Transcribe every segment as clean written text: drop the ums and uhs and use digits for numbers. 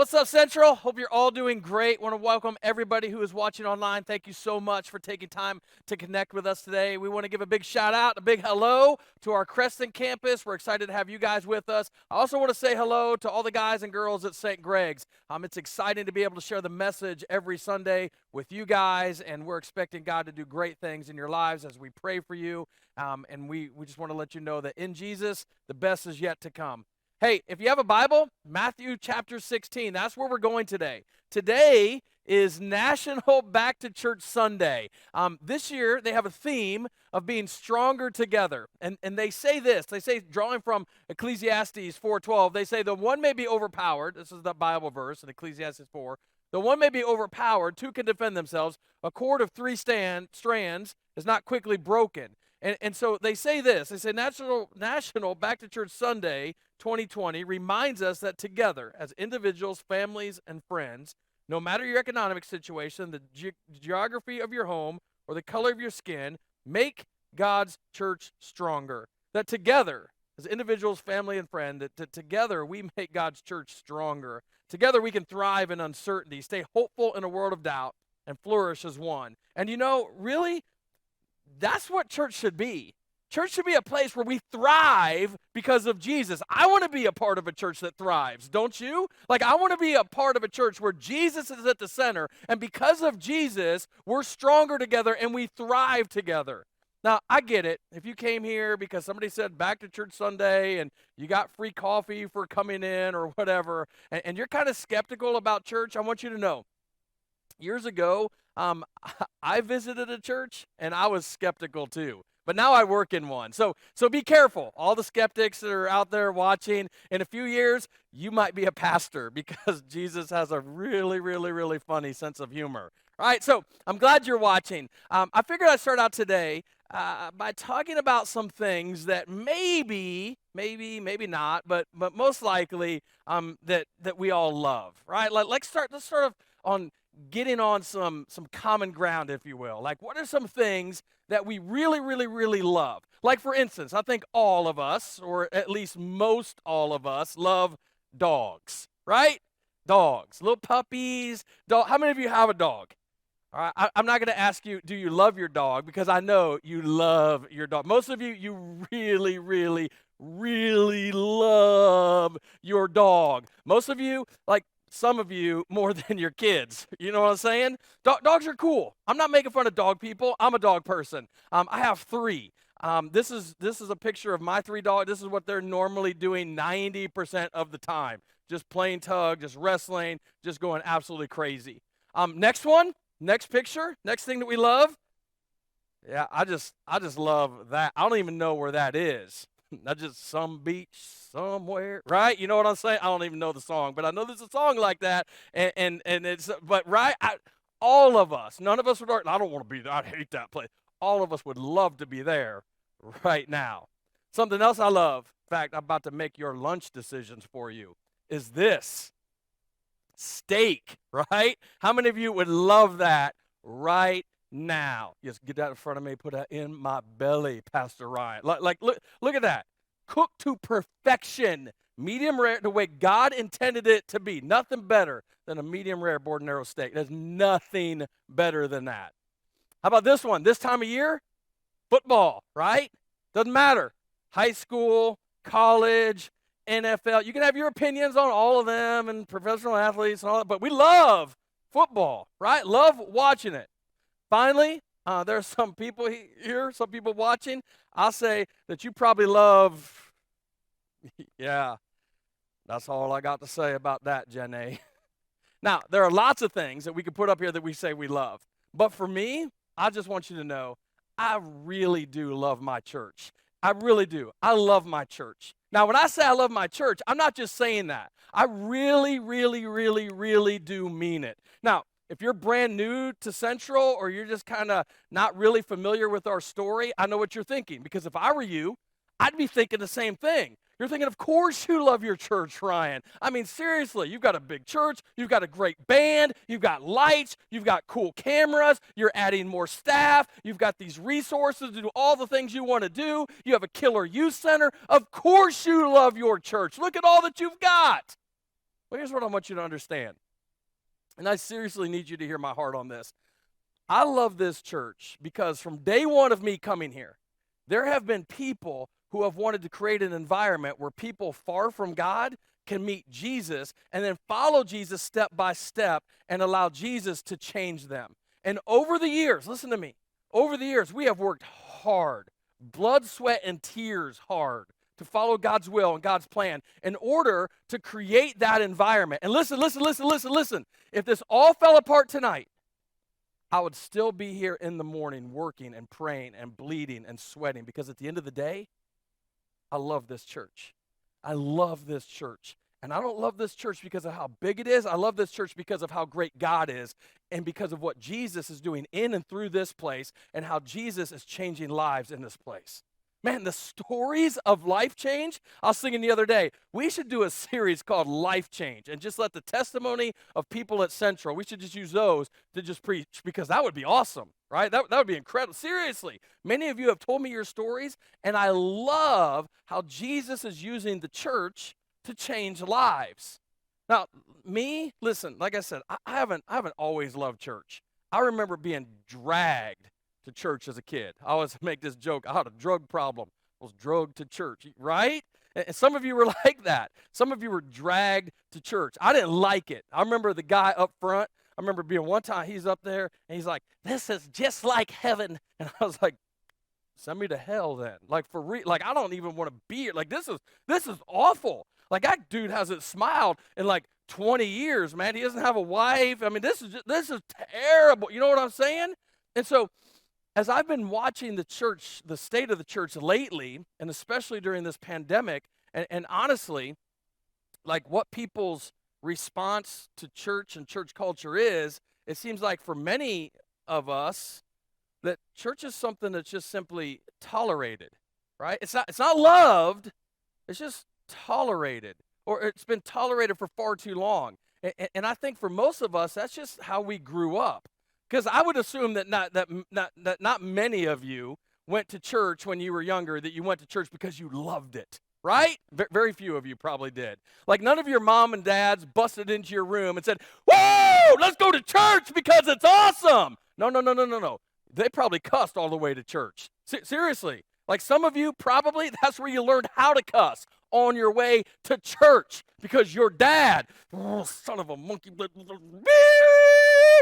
What's up, Central? Hope you're all doing great. Want to welcome everybody who is watching online. Thank you so much for taking time to connect with us today. We want to give a big shout out, a big hello to our Creston campus. We're excited to have you guys with us. I also want to say hello to all the guys and girls at St. Greg's. It's exciting to be able to share the message every Sunday with you guys, and we're expecting God to do great things in your lives as we pray for you. And we just want to let you know that in Jesus, the best is yet to come. Hey, if you have a Bible, Matthew chapter 16, that's where we're going today. Today is National Back to Church Sunday. This year, they have a theme of being stronger together. And they say this, drawing from Ecclesiastes 4:12, they say, the one may be overpowered. This is the Bible verse in Ecclesiastes 4. The one may be overpowered, two can defend themselves. A cord of three strands is not quickly broken. And so they say this, they say National Back to Church Sunday 2020 reminds us that together, as individuals, families, and friends, no matter your economic situation, the geography of your home, or the color of your skin, make God's church stronger. That together, as individuals, family, and friend, that together we make God's church stronger. Together we can thrive in uncertainty, stay hopeful in a world of doubt, and flourish as one. And you know, really, that's what church should be. Church should be a place where we thrive because of Jesus. I want to be a part of a church that thrives, don't you? Like, I want to be a part of a church where Jesus is at the center, and because of Jesus, we're stronger together and we thrive together. Now, I get it. If you came here because somebody said back to church Sunday and you got free coffee for coming in or whatever, and you're kind of skeptical about church, I want you to know, years ago, I visited a church and I was skeptical too. But now I work in one. So be careful. All the skeptics that are out there watching, in a few years, you might be a pastor because Jesus has a really, really, really funny sense of humor. All right, so I'm glad you're watching. I figured I'd start out today by talking about some things that maybe not, but most likely that we all love, right? Let's start off on getting on some common ground, if you will. Like, what are some things that we really, really, really love? Like, for instance, I think all of us, or at least most all of us, love dogs, right? Dogs, little puppies. How many of you have a dog? All right, I'm not going to ask you, do you love your dog? Because I know you love your dog. Most of you, you really, really, really love your dog. Most of you, like, some of you more than your kids. You know what I'm saying? Dogs are cool. I'm not making fun of dog people. I'm a dog person. I have three. This is a picture of my three dogs. This is what they're normally doing 90% of the time. Just playing tug, just wrestling, just going absolutely crazy. Next picture, next thing that we love. Yeah, I just love that. I don't even know where that is. That's just some beach somewhere, right? You know what I'm saying? I don't even know the song, but I know there's a song like that, and it's, but right, all of us, none of us would, I don't want to be there, I hate that place. All of us would love to be there right now. Something else I love, in fact, I'm about to make your lunch decisions for you, is this. Steak, right? How many of you would love that right now? Just get that in front of me, put that in my belly, Pastor Ryan. Look at that. Cooked to perfection. Medium rare, the way God intended it to be. Nothing better than a medium rare Bordonero steak. There's nothing better than that. How about this one? This time of year, football, right? Doesn't matter. High school, college, NFL. You can have your opinions on all of them and professional athletes and all that, but we love football, right? Love watching it. Finally, there are some people here, some people watching. I'll say that you probably love, yeah, that's all I got to say about that, Jenny. Now, there are lots of things that we could put up here that we say we love. But for me, I just want you to know, I really do love my church. I really do. I love my church. Now, when I say I love my church, I'm not just saying that. I really, really, really, really do mean it. Now, if you're brand new to Central or you're just kind of not really familiar with our story, I know what you're thinking. Because if I were you, I'd be thinking the same thing. You're thinking, of course you love your church, Ryan. I mean, seriously, you've got a big church, you've got a great band, you've got lights, you've got cool cameras, you're adding more staff, you've got these resources to do all the things you want to do, you have a killer youth center. Of course you love your church. Look at all that you've got. Well, here's what I want you to understand. And I seriously need you to hear my heart on this. I love this church because from day one of me coming here, there have been people who have wanted to create an environment where people far from God can meet Jesus and then follow Jesus step by step and allow Jesus to change them. And over the years, listen to me, over the years, we have worked hard, blood, sweat, and tears hard to follow God's will and God's plan in order to create that environment. And listen. If this all fell apart tonight, I would still be here in the morning working and praying and bleeding and sweating because at the end of the day, I love this church. I love this church. And I don't love this church because of how big it is. I love this church because of how great God is and because of what Jesus is doing in and through this place and how Jesus is changing lives in this place. Man, the stories of life change, I was thinking the other day, we should do a series called Life Change and just let the testimony of people at Central, we should just use those to just preach because that would be awesome, right? That would be incredible. Seriously, many of you have told me your stories, and I love how Jesus is using the church to change lives. Now, me, listen, like I said, I haven't always loved church. I remember being dragged to church as a kid. I always make this joke. I had a drug problem. I was drugged to church, right? And some of you were like that. Some of you were dragged to church. I didn't like it. I remember the guy up front. I remember being one time, he's up there, and he's like, "This is just like heaven." And I was like, "Send me to hell then." Like, for real. Like, I don't even want to be here. Like, this is awful. Like, that dude hasn't smiled in like 20 years, man. He doesn't have a wife. I mean, this is terrible. You know what I'm saying? And so, as I've been watching the church, the state of the church lately, and especially during this pandemic, and honestly, like what people's response to church and church culture is, it seems like for many of us that church is something that's just simply tolerated, right? It's not loved, it's just tolerated, or it's been tolerated for far too long. And I think for most of us, that's just how we grew up. Because I would assume that not many of you went to church when you were younger, that you went to church because you loved it, right? Very few of you probably did. Like, none of your mom and dads busted into your room and said, "Whoa, let's go to church because it's awesome." No. They probably cussed all the way to church. Seriously. Like, some of you probably, that's where you learned how to cuss, on your way to church because your dad, oh, son of a monkey,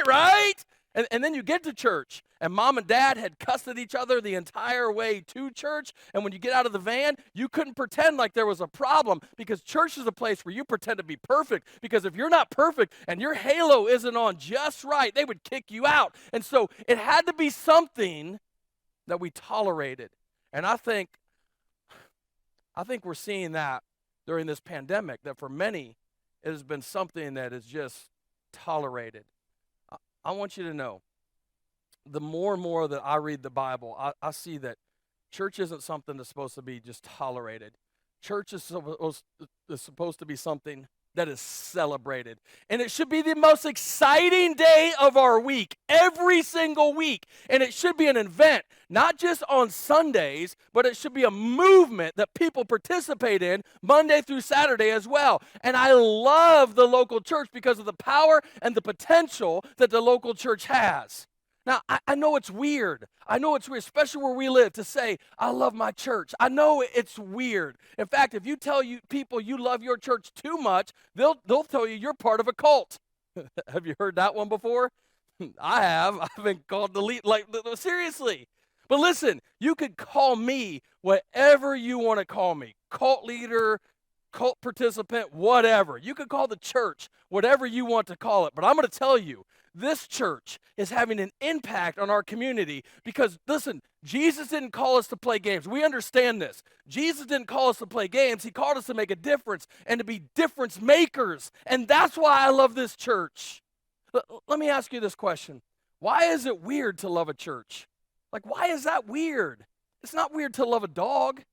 right? And then you get to church, and mom and dad had cussed at each other the entire way to church. And when you get out of the van, you couldn't pretend like there was a problem because church is a place where you pretend to be perfect. Because if you're not perfect and your halo isn't on just right, they would kick you out. And so it had to be something that we tolerated. And I think we're seeing that during this pandemic, that for many, it has been something that is just tolerated. I want you to know, the more and more that I read the Bible, I see that church isn't something that's supposed to be just tolerated. Church is supposed to be something that is celebrated. And it should be the most exciting day of our week, every single week. And it should be an event, not just on Sundays, but it should be a movement that people participate in Monday through Saturday as well. And I love the local church because of the power and the potential that the local church has. Now, I know it's weird. I know it's weird, especially where we live, to say, "I love my church." I know it's weird. In fact, if you tell people you love your church too much, they'll tell you you're part of a cult. Have you heard that one before? I have. I've been called the lead, like, seriously. But listen, you could call me whatever you want to call me. Cult leader, cult participant, whatever. You could call the church whatever you want to call it. But I'm going to tell you, this church is having an impact on our community because, listen, Jesus didn't call us to play games. We understand this. Jesus didn't call us to play games. He called us to make a difference and to be difference makers. And that's why I love this church. Let me ask you this question. Why is it weird to love a church? Like, why is that weird? It's not weird to love a dog,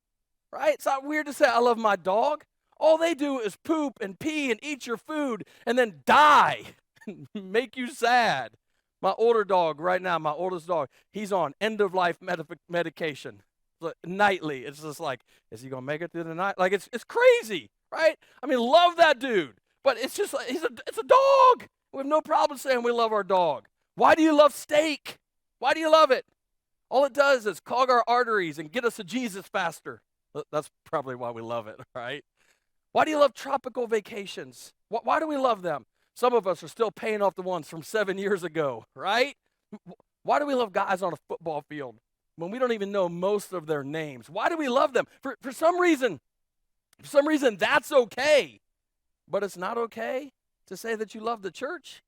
right? It's not weird to say, "I love my dog." All they do is poop and pee and eat your food and then die. Make you sad. My older dog right now, my oldest dog, he's on end-of-life medication nightly. It's just like, is he going to make it through the night? Like, it's crazy, right? I mean, love that dude. But it's just like, it's a dog. We have no problem saying we love our dog. Why do you love steak? Why do you love it? All it does is clog our arteries and get us to Jesus faster. That's probably why we love it, right? Why do you love tropical vacations? Why do we love them? Some of us are still paying off the ones from 7 years ago, right? Why do we love guys on a football field when we don't even know most of their names? Why do we love them? For some reason, that's okay. But it's not okay to say that you love the church.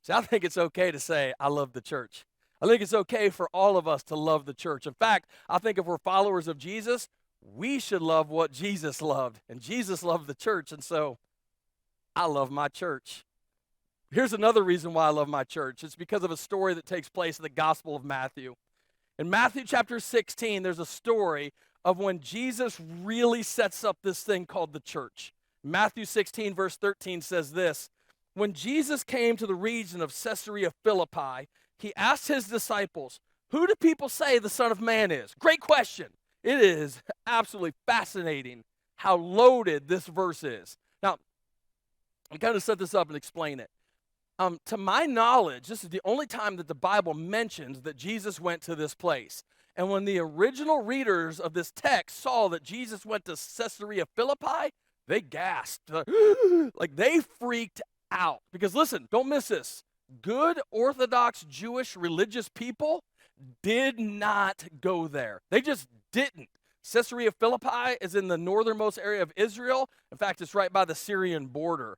See, I think it's okay to say, I love the church. I think it's okay for all of us to love the church. In fact, I think if we're followers of Jesus, we should love what Jesus loved. And Jesus loved the church, and so I love my church. Here's another reason why I love my church. It's because of a story that takes place in the Gospel of Matthew. In Matthew chapter 16, there's a story of when Jesus really sets up this thing called the church. Matthew 16, verse 13 says this: when Jesus came to the region of Caesarea Philippi, he asked his disciples, who do people say the Son of Man is? Great question. It is absolutely fascinating how loaded this verse is. Now, I'm going to set this up and explain it. To my knowledge, this is the only time that the Bible mentions that Jesus went to this place. And when the original readers of this text saw that Jesus went to Caesarea Philippi, they gasped. Like they freaked out. Because listen, don't miss this. Good Orthodox Jewish religious people did not go there. They just didn't. Caesarea Philippi is in the northernmost area of Israel. In fact, it's right by the Syrian border.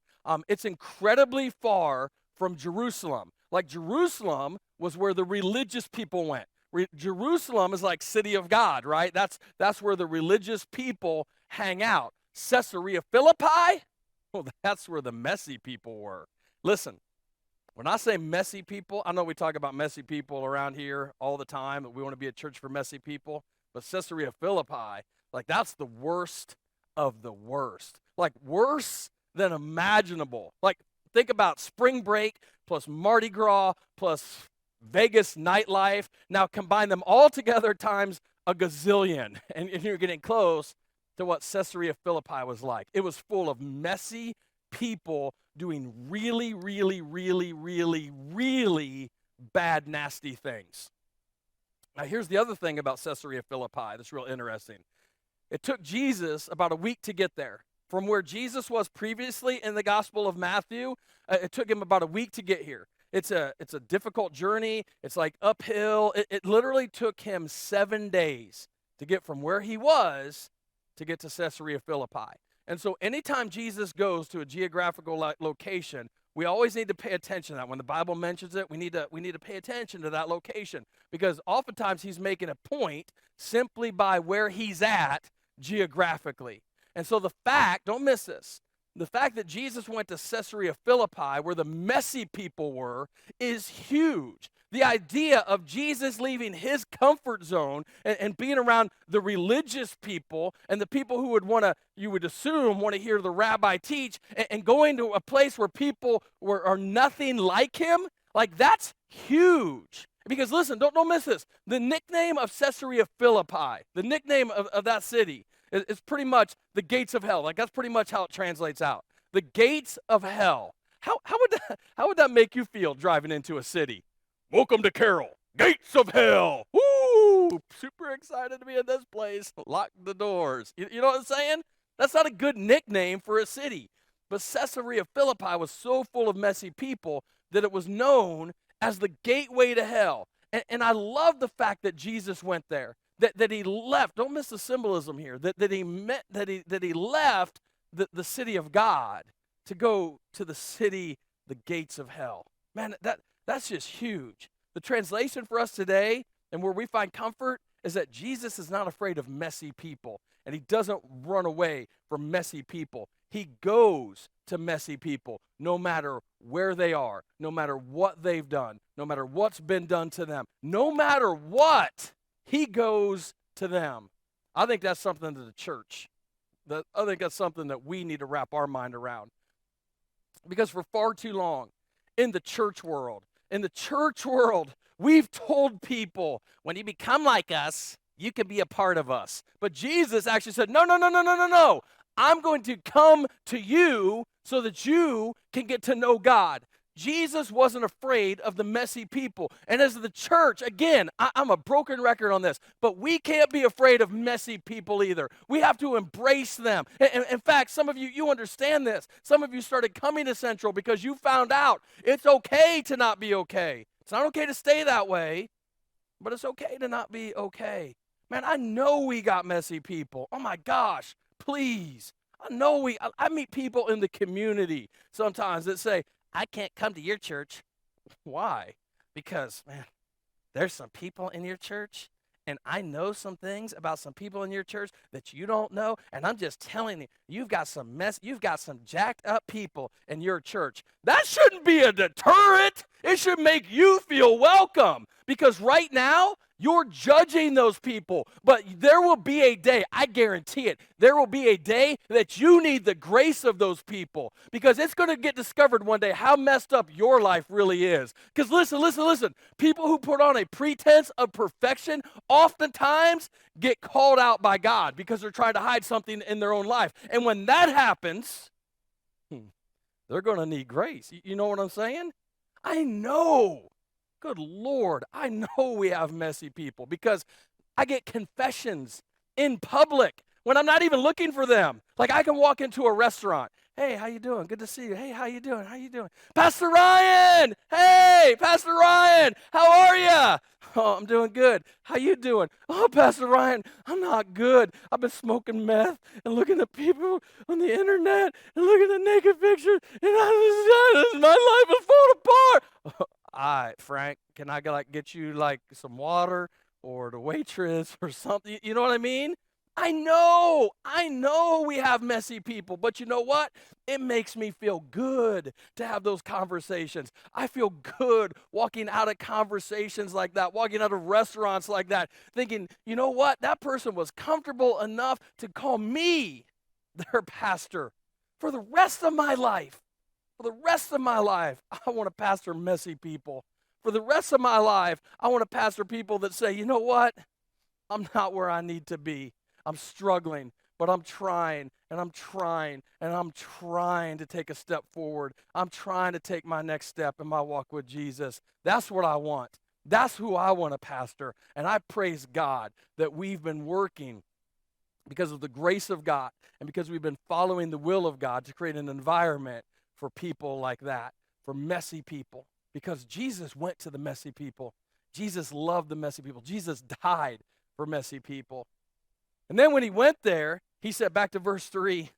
It's incredibly far from Jerusalem. Like Jerusalem was where the religious people went. Jerusalem is like city of God, right? That's where the religious people hang out. Caesarea Philippi, well, that's where the messy people were. Listen, when I say messy people, I know we talk about messy people around here all the time, that we want to be a church for messy people, but Caesarea Philippi, like that's the worst of the worst. Like worse than imaginable. Like think about spring break plus Mardi Gras plus Vegas nightlife. Now combine them all together times a gazillion, and you're getting close to what Caesarea Philippi was like. It was full of messy people doing really, really, really, really, really bad, nasty things. Now, here's the other thing about Caesarea Philippi that's real interesting. It took Jesus about a week to get there. From where Jesus was previously in the Gospel of Matthew, it took him about a week to get here. It's a difficult journey. It's like uphill. It literally took him 7 days to get from where he was to get to Caesarea Philippi. And so anytime Jesus goes to a geographical location, we always need to pay attention to that. When the Bible mentions it, we need to pay attention to that location, because oftentimes he's making a point simply by where he's at geographically. And so the fact, don't miss this, the fact that Jesus went to Caesarea Philippi, where the messy people were, is huge. The idea of Jesus leaving his comfort zone and being around the religious people and the people who would want to, you would assume, want to hear the rabbi teach, and going to a place where people are nothing like him, like that's huge. Because listen, don't miss this. The nickname of Caesarea Philippi, the nickname of that city, is pretty much the gates of hell. Like that's pretty much how it translates out. The gates of hell. How would that make you feel driving into a city? Welcome to Carroll, gates of hell. Woo! Super excited to be in this place. Lock the doors. You know what I'm saying? That's not a good nickname for a city. But Caesarea Philippi was so full of messy people that it was known as the gateway to hell. And I love the fact that Jesus went there. That he left, don't miss the symbolism here, that he left the city of God to go to the city, the gates of hell. Man, that's just huge. The translation for us today and where we find comfort is that Jesus is not afraid of messy people, and he doesn't run away from messy people. He goes to messy people no matter where they are, no matter what they've done, no matter what's been done to them, no matter what. He goes to them. I think that's something to the church. I think that's something that we need to wrap our mind around. Because for far too long, in the church world, we've told people, when you become like us, you can be a part of us. But Jesus actually said, no. I'm going to come to you so that you can get to know God. Jesus wasn't afraid of the messy people. And as the church, again, I'm a broken record on this, but we can't be afraid of messy people either. We have to embrace them. In fact, some of you, you understand this. Some of you started coming to Central because you found out it's okay to not be okay. It's not okay to stay that way, but it's okay to not be okay. Man, I know we got messy people. Oh my gosh, please. I meet people in the community sometimes that say, I can't come to your church. Why? Because, man, there's some people in your church, and I know some things about some people in your church that you don't know, and I'm just telling you, you've got some jacked up people in your church. That shouldn't be a deterrent. It should make you feel welcome, because right now, you're judging those people, but there will be a day, I guarantee it, there will be a day that you need the grace of those people, because it's going to get discovered one day how messed up your life really is. Because listen, people who put on a pretense of perfection oftentimes get called out by God because they're trying to hide something in their own life. And when that happens, they're going to need grace. You know what I'm saying? I know. Good Lord, I know we have messy people because I get confessions in public when I'm not even looking for them. Like I can walk into a restaurant. Hey, how you doing? Good to see you. Hey, how you doing? How you doing? Pastor Ryan! Hey, Pastor Ryan! How are you? Oh, I'm doing good. How you doing? Oh, Pastor Ryan, I'm not good. I've been smoking meth and looking at people on the internet and looking at naked pictures, and my life is falling apart. All right, Frank, can I get you some water or the waitress or something? You know what I mean? I know we have messy people, but you know what? It makes me feel good to have those conversations. I feel good walking out of conversations like that, walking out of restaurants like that, thinking, you know what? That person was comfortable enough to call me their pastor for the rest of my life. For the rest of my life, I want to pastor messy people. For the rest of my life, I want to pastor people that say, you know what? I'm not where I need to be. I'm struggling, but I'm trying, and I'm trying, and I'm trying to take a step forward. I'm trying to take my next step in my walk with Jesus. That's what I want. That's who I want to pastor. And I praise God that we've been working because of the grace of God and because we've been following the will of God to create an environment for people like that, for messy people, because Jesus went to the messy people. Jesus loved the messy people. Jesus died for messy people. And then when he went there, he said, back to verse 3,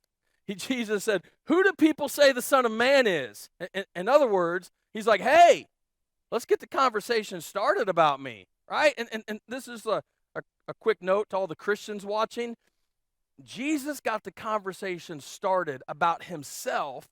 Jesus said, who do people say the Son of Man is? In other words, he's like, hey, let's get the conversation started about me, right? And this is a quick note to all the Christians watching. Jesus got the conversation started about himself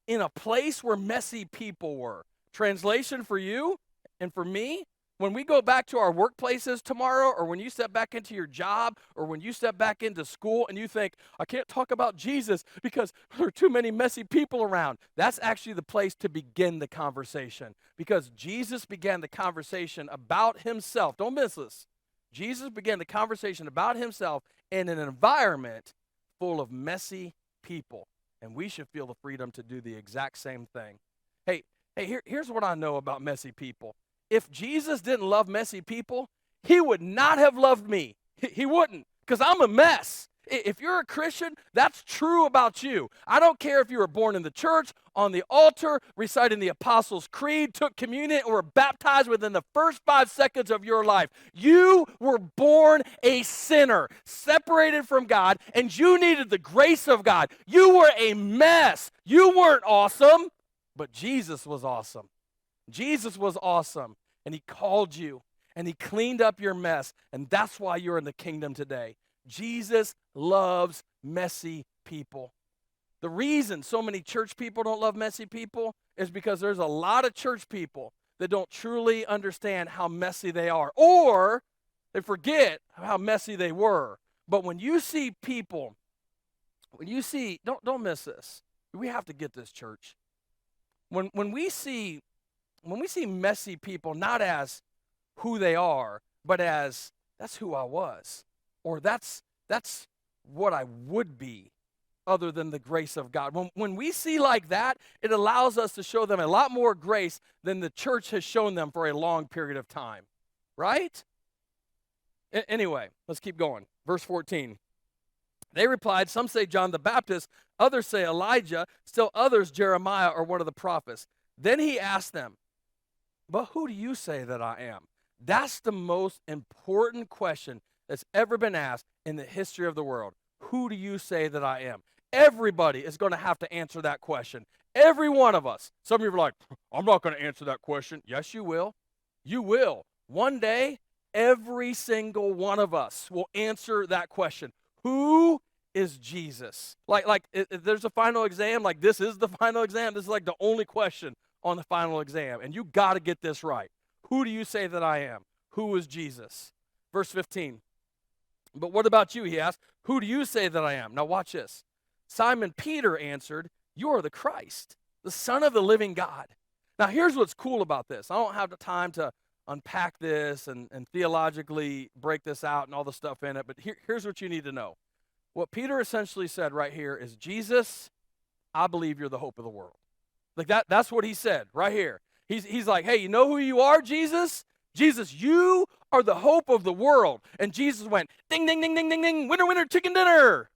in a place where messy people were. Translation for you and for me, when we go back to our workplaces tomorrow, or when you step back into your job, or when you step back into school and you think, I can't talk about Jesus because there are too many messy people around, that's actually the place to begin the conversation, because Jesus began the conversation about himself. Don't miss this. Jesus began the conversation about himself in an environment full of messy people. And we should feel the freedom to do the exact same thing. Hey, here's what I know about messy people. If Jesus didn't love messy people, he would not have loved me. He wouldn't, because I'm a mess. If you're a Christian, that's true about you. I don't care if you were born in the church, on the altar, reciting the Apostles' Creed, took communion, or were baptized within the first 5 seconds of your life. You were born a sinner, separated from God, and you needed the grace of God. You were a mess. You weren't awesome, but Jesus was awesome. Jesus was awesome, and he called you, and he cleaned up your mess, and that's why you're in the kingdom today. Jesus loves messy people. The reason so many church people don't love messy people is because there's a lot of church people that don't truly understand how messy they are, or they forget how messy they were. But when you see people, don't miss this. We have to get this, church. When we see messy people not as who they are, but as that's who I was, or that's what I would be. other than the grace of God. When we see like that, it allows us to show them a lot more grace than the church has shown them for a long period of time, right? Anyway, let's keep going. Verse 14. They replied, some say John the Baptist, others say Elijah, still others Jeremiah or one of the prophets. Then he asked them, but who do you say that I am? That's the most important question that's ever been asked in the history of the world. Who do you say that I am? Everybody is going to have to answer that question. Every one of us. Some of you are like, I'm not going to answer that question. Yes, you will. You will. One day, every single one of us will answer that question. Who is Jesus? Like if there's a final exam, like this is the final exam. This is like the only question on the final exam. And you got to get this right. Who do you say that I am? Who is Jesus? Verse 15. But what about you, he asked. Who do you say that I am? Now watch this. Simon Peter answered, you are the Christ, the Son of the living God. Now here's what's cool about this. I don't have the time to unpack this and theologically break this out and all the stuff in it, but here's what you need to know. What Peter essentially said right here is, Jesus, I believe you're the hope of the world. Like that's what he said right here. He's like, hey, you know who you are, Jesus? Jesus, you are the hope of the world. And Jesus went, ding, ding, ding, ding, ding, ding, winner, winner, chicken dinner.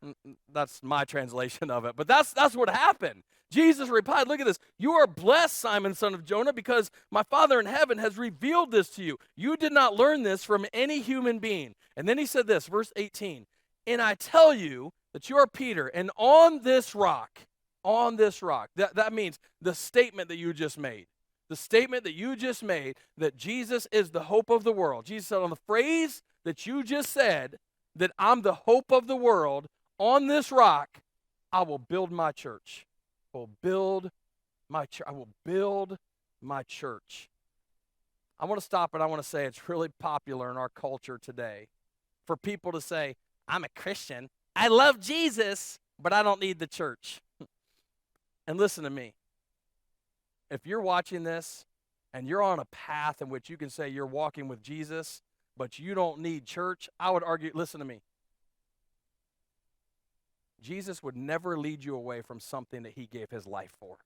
That's my translation of it, but that's what happened. Jesus replied, look at this. You are blessed, Simon, son of Jonah, because my Father in heaven has revealed this to you. You did not learn this from any human being. And then he said this, verse 18, and I tell you that you are Peter, and on this rock, that means the statement that you just made. The statement that you just made, that Jesus is the hope of the world. Jesus said on the phrase that you just said, that I'm the hope of the world, on this rock, I will build my church. I will build my church. I will build my church. I want to stop and I want to say it's really popular in our culture today for people to say, I'm a Christian. I love Jesus, but I don't need the church. And listen to me. If you're watching this and you're on a path in which you can say you're walking with Jesus, but you don't need church, I would argue, listen to me. Jesus would never lead you away from something that he gave his life for.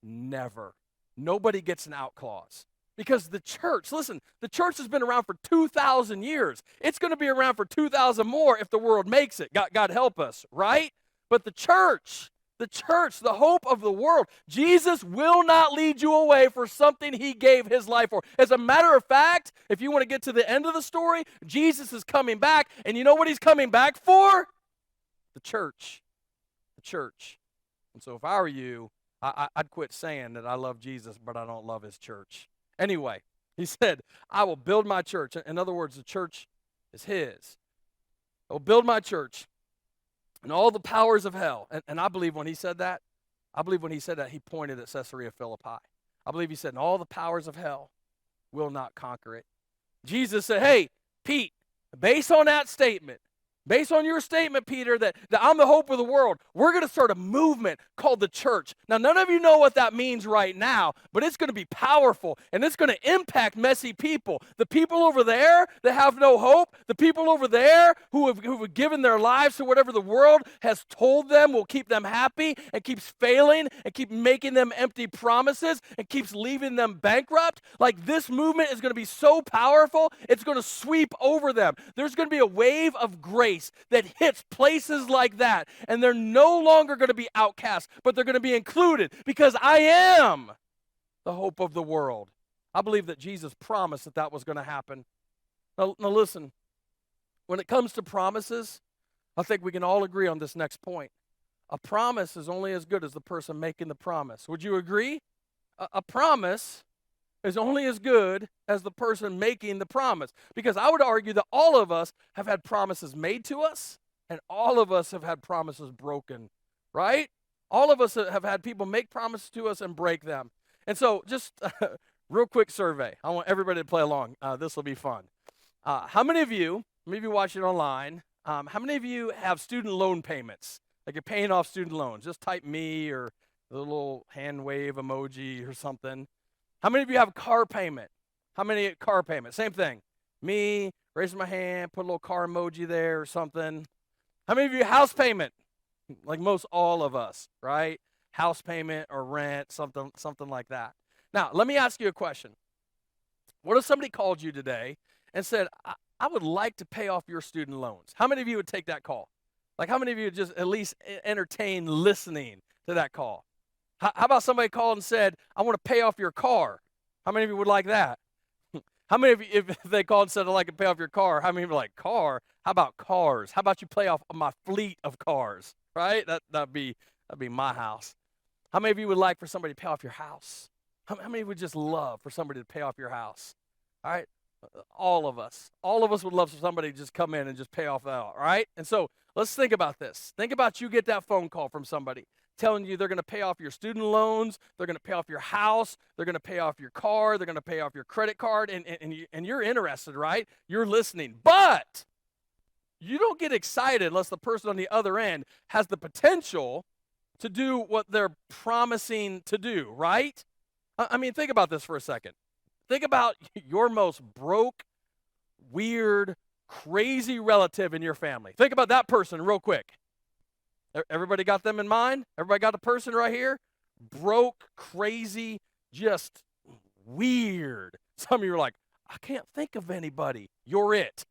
Never. Nobody gets an out clause. Because the church, listen, the church has been around for 2,000 years. It's going to be around for 2,000 more if the world makes it. God help us, right? But the church, the hope of the world, Jesus will not lead you away for something he gave his life for. As a matter of fact, if you want to get to the end of the story, Jesus is coming back, and you know what he's coming back for? The church. The church. And so if I were you, I'd quit saying that I love Jesus, but I don't love his church. Anyway, he said, I will build my church. In other words, the church is his. I will build my church. And all the powers of hell, and I believe when he said that, he pointed at Caesarea Philippi. I believe he said, and all the powers of hell will not conquer it. Jesus said, hey, Pete, based on that statement, based on your statement, Peter, that I'm the hope of the world, we're going to start a movement called the church. Now, none of you know what that means right now, but it's going to be powerful, and it's going to impact messy people. The people over there that have no hope, the people over there who have given their lives to whatever the world has told them will keep them happy and keeps failing and keep making them empty promises and keeps leaving them bankrupt. Like, this movement is going to be so powerful, it's going to sweep over them. There's going to be a wave of grace that hits places like that, and they're no longer going to be outcast, but they're going to be included because I am the hope of the world. I believe that Jesus promised that was going to happen. Now listen, when it comes to promises, I think we can all agree on this next point. A promise is only as good as the person making the promise. Would you agree? A promise is only as good as the person making the promise. Because I would argue that all of us have had promises made to us, and all of us have had promises broken, right? All of us have had people make promises to us and break them. And so just real quick survey. I want everybody to play along. This will be fun. How many of you, maybe watching online, how many of you have student loan payments? Like you're paying off student loans. Just type me or the little hand wave emoji or something. How many of you have a car payment? How many car payments? Same thing. Me, raise my hand, put a little car emoji there or something. How many of you house payment? like most all of us, right? House payment or rent, something like that. Now, let me ask you a question. What if somebody called you today and said, I would like to pay off your student loans? How many of you would take that call? Like, how many of you would just at least entertain listening to that call? How about somebody called and said, I want to pay off your car? How many of you would like that? How many of you, if they called and said, I'd like to pay off your car, how many of you are like, car? How about cars? How about you pay off my fleet of cars, right? That'd be my house. How many of you would like for somebody to pay off your house? How many would just love for somebody to pay off your house? All right? All of us. All of us would love for somebody to just come in and just pay off that, all right? And so let's think about this. Think about you get that phone call from somebody telling you they're going to pay off your student loans, they're going to pay off your house, they're going to pay off your car, they're going to pay off your credit card, and you're interested, right? You're listening. But you don't get excited unless the person on the other end has the potential to do what they're promising to do, right? I mean, think about this for a second. Think about your most broke, weird, crazy relative in your family. Think about that person real quick. Everybody got them in mind? Everybody got the person right here? Broke, crazy, just weird. Some of you are like, I can't think of anybody. You're it.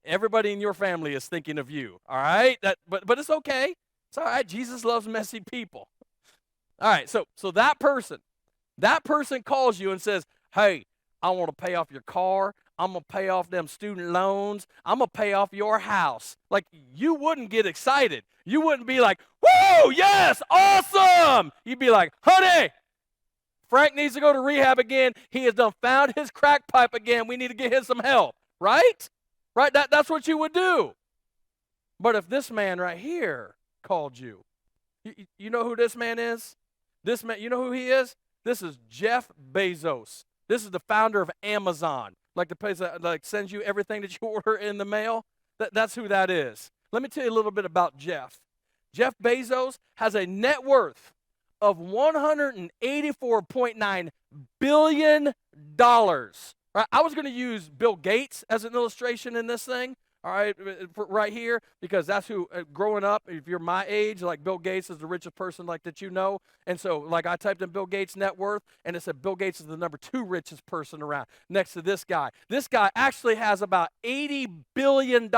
Everybody in your family is thinking of you, all right? But it's okay. It's all right. Jesus loves messy people. All right, so that person calls you and says, hey, I want to pay off your car. I'm going to pay off them student loans. I'm going to pay off your house. Like, you wouldn't get excited. You wouldn't be like, woo, yes, awesome. You'd be like, honey, Frank needs to go to rehab again. He has done found his crack pipe again. We need to get him some help, right? Right? That's what you would do. But if this man right here called you, you know who this man is? This man, you know who he is? This is Jeff Bezos. This is the founder of Amazon, like the place that like sends you everything that you order in the mail. That's who that is. Let me tell you a little bit about Jeff. Jeff Bezos has a net worth of $184.9 billion. Right? I was going to use Bill Gates as an illustration in this thing. All right, right here, because that's who, growing up, if you're my age, like Bill Gates is the richest person like that you know. And so, like, I typed in Bill Gates' net worth, and it said Bill Gates is the number 2 richest person around next to this guy. This guy actually has about $80 billion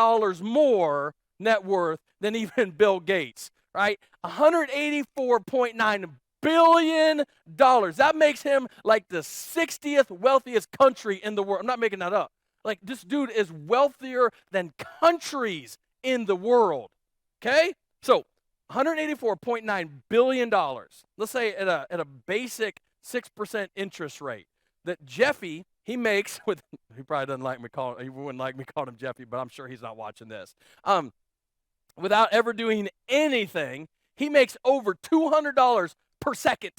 more net worth than even Bill Gates, right? $184.9 billion. That makes him like the 60th wealthiest country in the world. I'm not making that up. Like, this dude is wealthier than countries in the world, okay? So, $184.9 billion. Let's say at a basic 6% interest rate that Jeffy, he makes with, he probably doesn't like me calling, he wouldn't like me calling him Jeffy, but I'm sure he's not watching this. Without ever doing anything, he makes over $200 per second.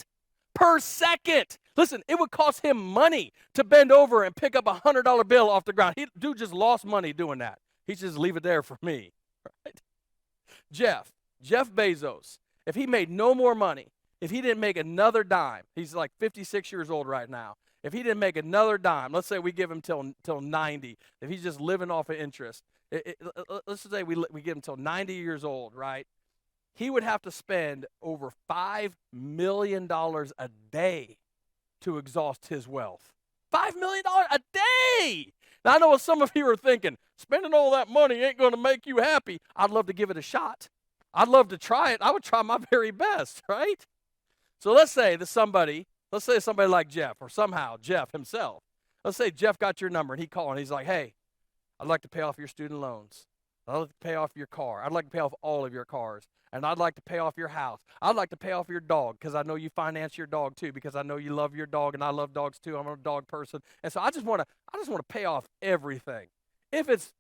Per second. Listen, it would cost him money to bend over and pick up a $100 bill off the ground. Dude just lost money doing that. He just leave it there for me. Right? Jeff Bezos, if he made no more money, if he didn't make another dime, he's like 56 years old right now. If he didn't make another dime, let's say we give him till 90, if he's just living off of interest, let's say we give him till 90 years old, right? He would have to spend over $5 million a day to exhaust his wealth. $5 million a day! Now, I know what some of you are thinking. Spending all that money ain't going to make you happy. I'd love to give it a shot. I'd love to try it. I would try my very best, right? So let's say somebody like Jeff, or somehow Jeff himself. Let's say Jeff got your number and he called and he's like, hey, I'd like to pay off your student loans. I'd like to pay off your car. I'd like to pay off all of your cars. And I'd like to pay off your house. I'd like to pay off your dog because I know you finance your dog too, because I know you love your dog and I love dogs too. I'm a dog person. And so I just want to pay off everything. If it's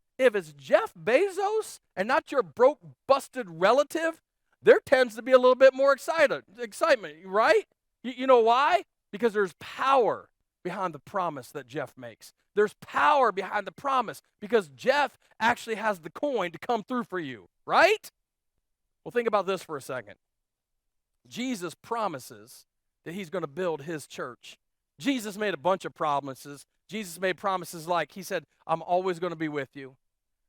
Jeff Bezos and not your broke, busted relative, there tends to be a little bit more excitement, right? You know why? Because there's power behind the promise that Jeff makes. There's power behind the promise because Jeff actually has the coin to come through for you, right? Well, think about this for a second. Jesus promises that he's going to build his church. Jesus made a bunch of promises. Jesus made promises like he said, I'm always going to be with you.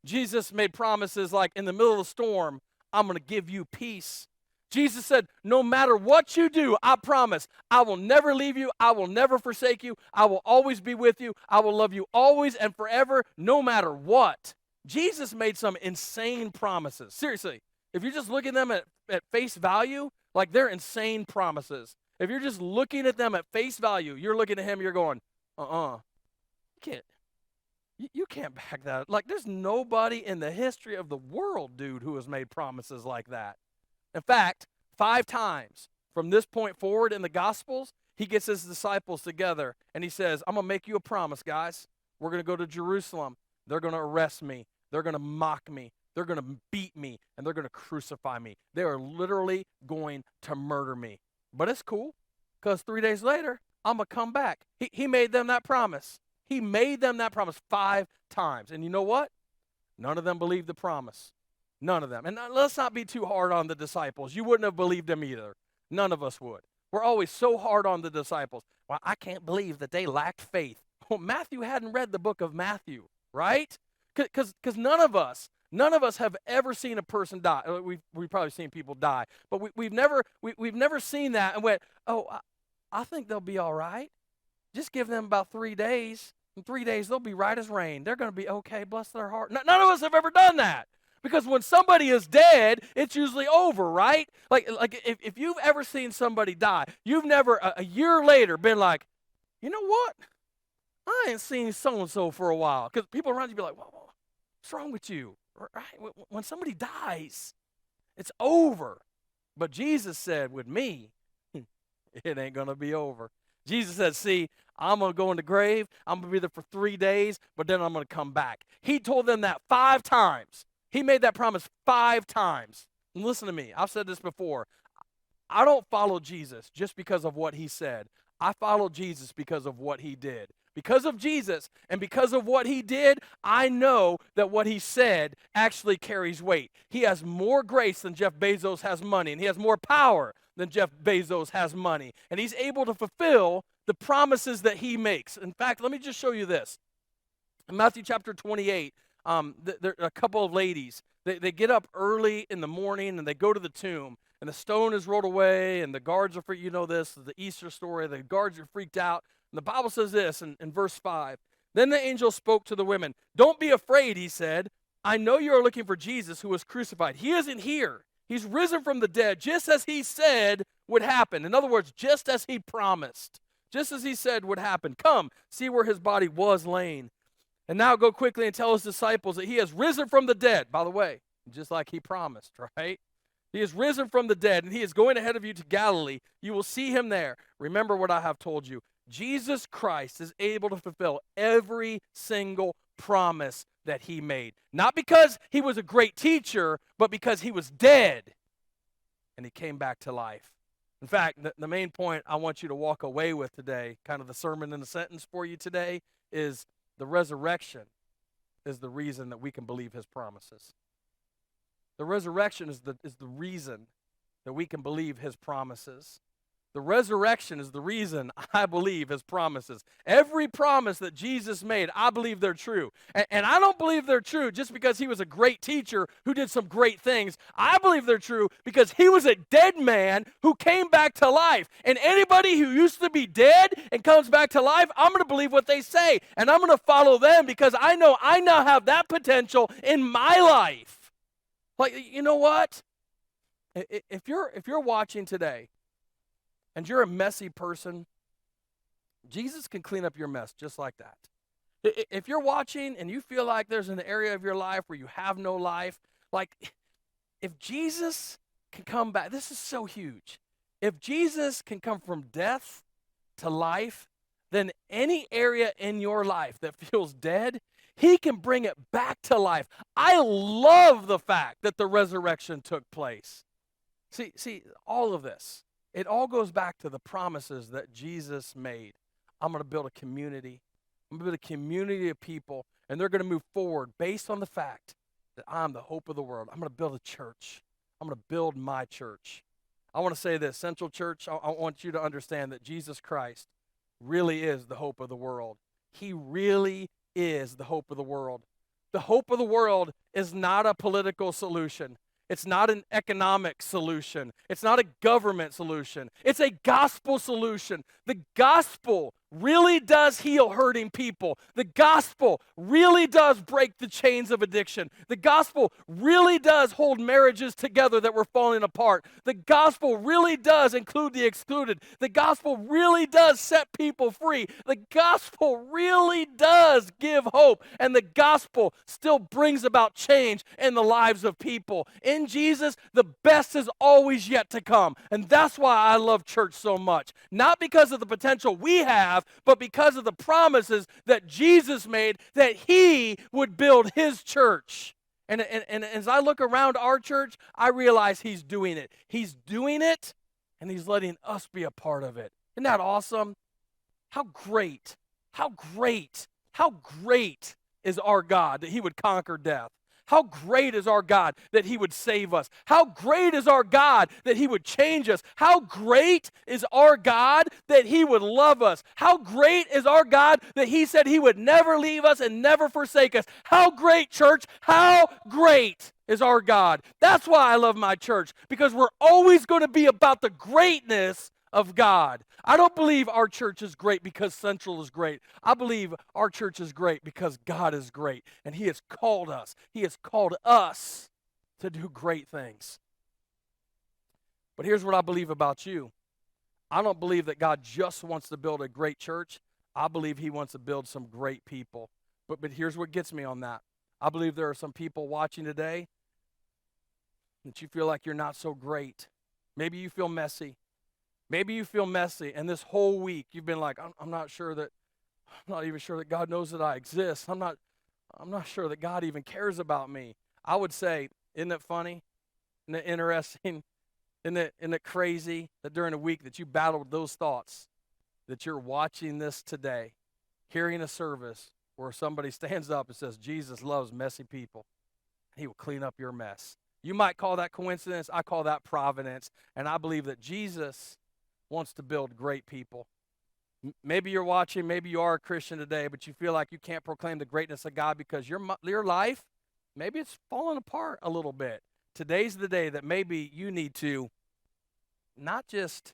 Jesus made promises like in the middle of the storm, I'm going to give you peace. Jesus said, no matter what you do, I promise, I will never leave you. I will never forsake you. I will always be with you. I will love you always and forever, no matter what. Jesus made some insane promises. Seriously, if you're just looking at them at face value, like they're insane promises. If you're just looking at them at face value, you're looking at him, you're going, you can't. You can't back that up. Like, there's nobody in the history of the world, dude, who has made promises like that. In fact, 5 times from this point forward in the Gospels, he gets his disciples together and he says, I'm going to make you a promise, guys. We're going to go to Jerusalem. They're going to arrest me. They're going to mock me. They're going to beat me, and they're going to crucify me. They are literally going to murder me. But it's cool, because 3 days later, I'm going to come back. He made them that promise. He made them that promise 5 times. And you know what? None of them believed the promise. None of them. And let's not be too hard on the disciples. You wouldn't have believed them either. None of us would. We're always so hard on the disciples. Well, I can't believe that they lacked faith. Well, Matthew hadn't read the book of Matthew, right? Because none of us have ever seen a person die. We've probably seen people die, but we've never seen that and went, oh, I think they'll be all right. Just give them about 3 days. In 3 days, they'll be right as rain. They're going to be okay. Bless their heart. None of us have ever done that. Because when somebody is dead, it's usually over, right? Like if you've ever seen somebody die, you've never, a year later, been like, you know what? I ain't seen so-and-so for a while. Because people around you be like, what's wrong with you? Right? When somebody dies, it's over. But Jesus said, with me, it ain't going to be over. Jesus said, see, I'm going to go in the grave. I'm going to be there for 3 days, but then I'm going to come back. He told them that 5 times. He made that promise 5 times. And listen to me. I've said this before. I don't follow Jesus just because of what he said. I follow Jesus because of what he did. Because of Jesus and because of what he did, I know that what he said actually carries weight. He has more grace than Jeff Bezos has money, and he has more power than Jeff Bezos has money. And he's able to fulfill the promises that he makes. In fact, let me just show you this. In Matthew chapter 28, there are a couple of ladies. They get up early in the morning and they go to the tomb. And the stone is rolled away, and the guards are, you know this, the Easter story, the guards are freaked out. And the Bible says this in verse 5. Then the angel spoke to the women. Don't be afraid, he said. I know you are looking for Jesus who was crucified. He isn't here. He's risen from the dead, just as he said would happen. In other words, just as he promised. Just as he said would happen. Come, see where his body was laying. And now go quickly and tell his disciples that he has risen from the dead. By the way, just like he promised, right? He is risen from the dead, and he is going ahead of you to Galilee. You will see him there. Remember what I have told you. Jesus Christ is able to fulfill every single promise that he made. Not because he was a great teacher, but because he was dead, and he came back to life. In fact, the main point I want you to walk away with today, kind of the sermon in a sentence for you today, is the resurrection is the reason that we can believe his promises. The resurrection is the reason that we can believe his promises. The resurrection is the reason I believe his promises. Every promise that Jesus made, I believe they're true. And I don't believe they're true just because he was a great teacher who did some great things. I believe they're true because he was a dead man who came back to life. And anybody who used to be dead and comes back to life, I'm going to believe what they say. And I'm going to follow them because I know I now have that potential in my life. Like, you know what? If you're watching today and you're a messy person, Jesus can clean up your mess just like that. If you're watching and you feel like there's an area of your life where you have no life, like if Jesus can come back, this is so huge. If Jesus can come from death to life, then any area in your life that feels dead, he can bring it back to life. I love the fact that the resurrection took place. See, all of this, it all goes back to the promises that Jesus made. I'm going to build a community. I'm going to build a community of people, and they're going to move forward based on the fact that I'm the hope of the world. I'm going to build a church. I'm going to build my church. I want to say this, Central Church, I want you to understand that Jesus Christ really is the hope of the world. He really is the hope of the world. The hope of the world is not a political solution. It's not an economic solution. It's not a government solution. It's a gospel solution. The gospel really does heal hurting people. The gospel really does break the chains of addiction. The gospel really does hold marriages together that were falling apart. The gospel really does include the excluded. The gospel really does set people free. The gospel really does give hope. And the gospel still brings about change in the lives of people. In Jesus, the best is always yet to come. And that's why I love church so much. Not because of the potential we have, but because of the promises that Jesus made that he would build his church. And as I look around our church, I realize he's doing it. He's doing it, and he's letting us be a part of it. Isn't that awesome? How great, how great, how great is our God that he would conquer death. How great is our God that he would save us. How great is our God that he would change us. How great is our God that he would love us. How great is our God that he said he would never leave us and never forsake us. How great, church, how great is our God. That's why I love my church, because we're always going to be about the greatness of God. I don't believe our church is great because Central is great. I believe our church is great because God is great, and he has called us. He has called us to do great things. But here's what I believe about you. I don't believe that God just wants to build a great church. I believe he wants to build some great people. But here's what gets me on that. I believe there are some people watching today that you feel like you're not so great. Maybe you feel messy. Maybe you feel messy, and this whole week you've been like, I'm not even sure that God knows that I exist. I'm not sure that God even cares about me. I would say, isn't it funny? Isn't it interesting? Isn't it crazy that during a week that you battled those thoughts, that you're watching this today, hearing a service where somebody stands up and says, Jesus loves messy people. He will clean up your mess. You might call that coincidence. I call that providence. And I believe that Jesus wants to build great people. Maybe you're watching, maybe you are a Christian today, but you feel like you can't proclaim the greatness of God because your life, maybe it's falling apart a little bit. Today's the day that maybe you need to not just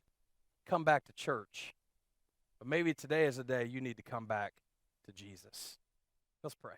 come back to church, but maybe today is the day you need to come back to Jesus. Let's pray.